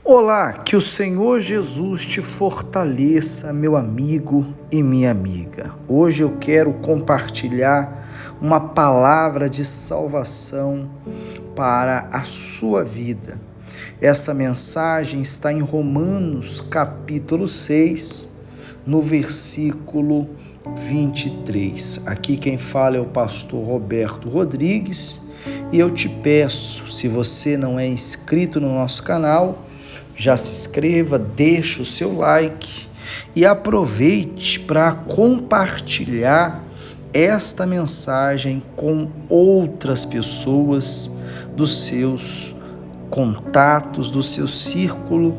Olá, que o Senhor Jesus te fortaleça, meu amigo e minha amiga. Hoje eu quero compartilhar uma palavra de salvação para a sua vida. Essa mensagem está em Romanos, capítulo 6, no versículo 23. Aqui quem fala é o pastor Roberto Rodrigues e eu te peço, se você não é inscrito no nosso canal, já se inscreva, deixe o seu like e aproveite para compartilhar esta mensagem com outras pessoas dos seus contatos, do seu círculo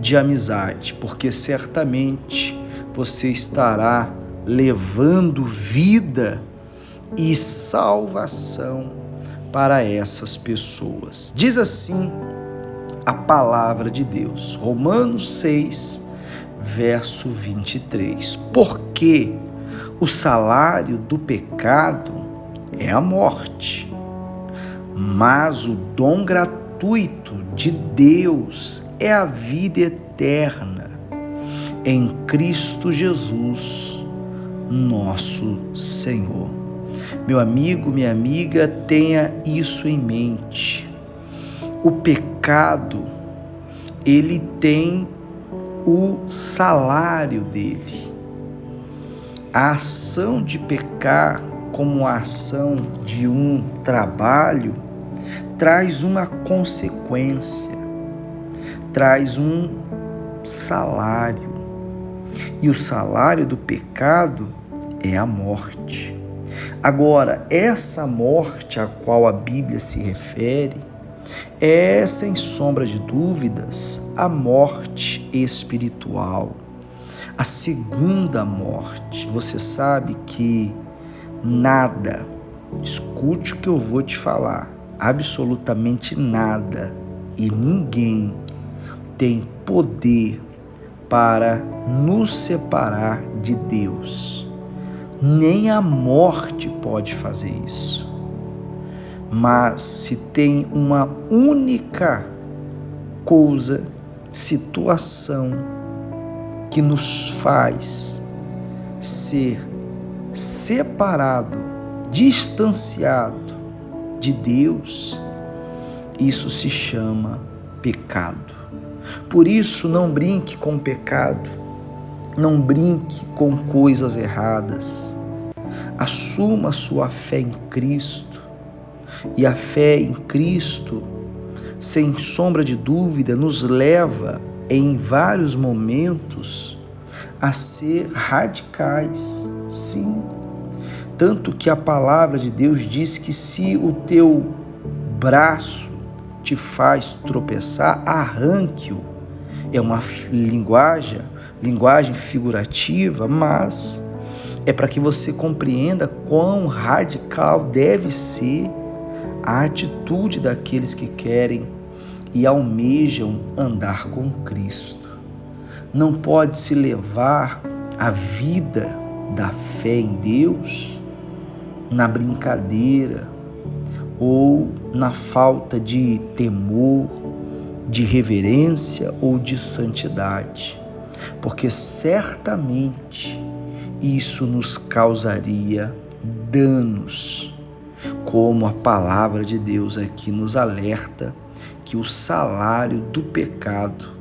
de amizade, porque certamente você estará levando vida e salvação para essas pessoas. Diz assim a palavra de Deus, Romanos 6, verso 23. Porque o salário do pecado é a morte, mas o dom gratuito de Deus é a vida eterna em Cristo Jesus, nosso Senhor. Meu amigo, minha amiga, tenha isso em mente. O pecado, ele tem o salário dele. A ação de pecar, como a ação de um trabalho, traz uma consequência, traz um salário. E o salário do pecado é a morte. Agora, essa morte a qual a Bíblia se refere é, sem sombra de dúvidas, a morte espiritual, a segunda morte. Você sabe que nada, escute o que eu vou te falar, absolutamente nada e ninguém tem poder para nos separar de Deus. Nem a morte pode fazer isso. Mas se tem uma única coisa, situação que nos faz ser separado, distanciado de Deus, isso se chama pecado. Por isso, não brinque com o pecado, não brinque com coisas erradas. Assuma sua fé em Cristo. E a fé em Cristo, sem sombra de dúvida, nos leva em vários momentos a ser radicais, sim. Tanto que a palavra de Deus diz que se o teu braço te faz tropeçar, arranque-o. É uma linguagem figurativa, mas é para que você compreenda quão radical deve ser a atitude daqueles que querem e almejam andar com Cristo. Não pode se levar a vida da fé em Deus na brincadeira ou na falta de temor, de reverência ou de santidade, porque certamente isso nos causaria danos. Como a palavra de Deus aqui nos alerta que o salário do pecado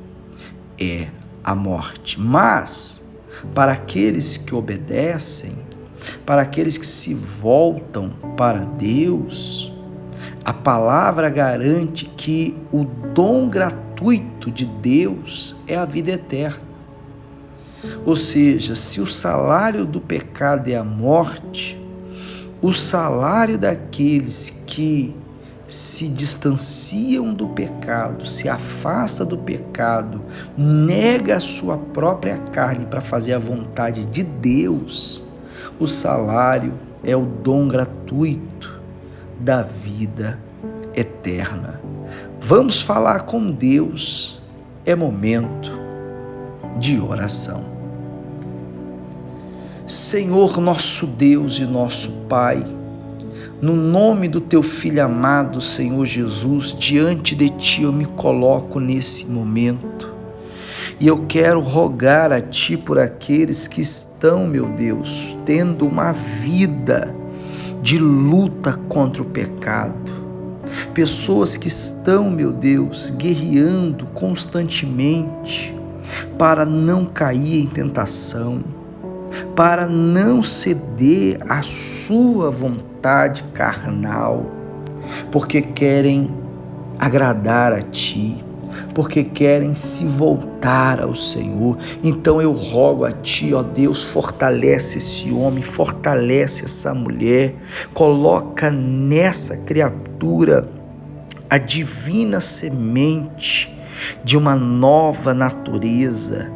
é a morte. Mas, para aqueles que obedecem, para aqueles que se voltam para Deus, a palavra garante que o dom gratuito de Deus é a vida eterna. Ou seja, se o salário do pecado é a morte, o salário daqueles que se distanciam do pecado, se afasta do pecado, nega a sua própria carne para fazer a vontade de Deus, o salário é o dom gratuito da vida eterna. Vamos falar com Deus, é momento de oração. Senhor, nosso Deus e nosso Pai, No nome do teu Filho amado, Senhor Jesus, diante de ti eu me coloco nesse momento. E eu quero rogar a ti por aqueles que estão, meu Deus, tendo uma vida de luta contra o pecado. Pessoas que estão, meu Deus, guerreando constantemente para não cair em tentação, para não ceder à sua vontade carnal, porque querem agradar a ti, porque querem se voltar ao Senhor. Então eu rogo a ti, ó Deus, fortalece esse homem, fortalece essa mulher, coloca nessa criatura a divina semente de uma nova natureza,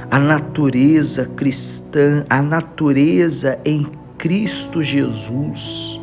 a natureza cristã, a natureza em Cristo Jesus,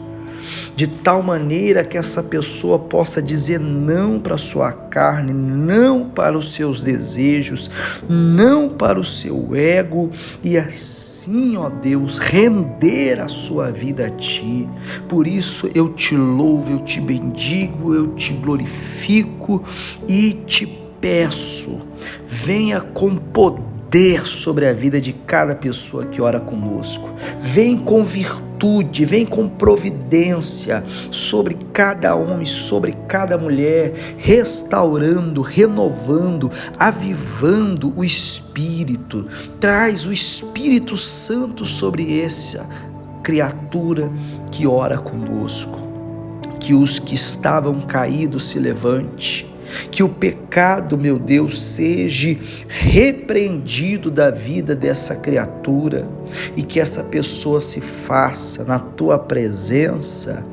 de tal maneira que essa pessoa possa dizer não para a sua carne, não para os seus desejos, não para o seu ego, e assim, ó Deus, render a sua vida a ti. Por isso eu te louvo, eu te bendigo, eu te glorifico e te peço, venha com poder sobre a vida de cada pessoa que ora conosco. Vem com virtude, vem com providência sobre cada homem, sobre cada mulher, restaurando, renovando, avivando o Espírito. Traz o Espírito Santo sobre essa criatura que ora conosco. Que os que estavam caídos se levante. Que o pecado, meu Deus, seja repreendido da vida dessa criatura e que essa pessoa se faça na tua presença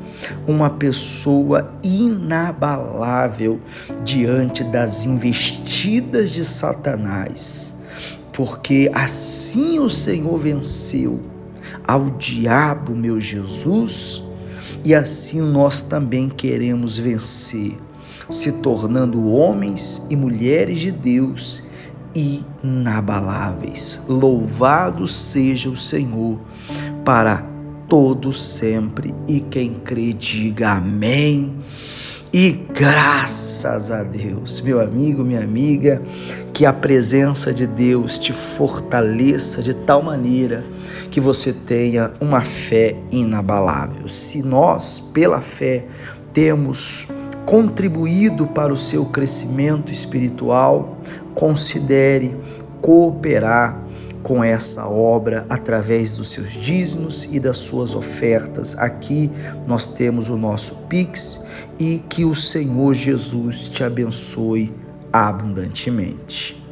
uma pessoa inabalável diante das investidas de Satanás, porque assim o Senhor venceu ao diabo, meu Jesus, e assim nós também queremos vencer, se tornando homens e mulheres de Deus inabaláveis. Louvado seja o Senhor para todos sempre, e quem crê diga amém e graças a Deus. Meu amigo, minha amiga, que a presença de Deus te fortaleça de tal maneira que você tenha uma fé inabalável. Se nós, pela fé, temos contribuído para o seu crescimento espiritual, considere cooperar com essa obra através dos seus dízimos e das suas ofertas. Aqui nós temos o nosso Pix, e que o Senhor Jesus te abençoe abundantemente.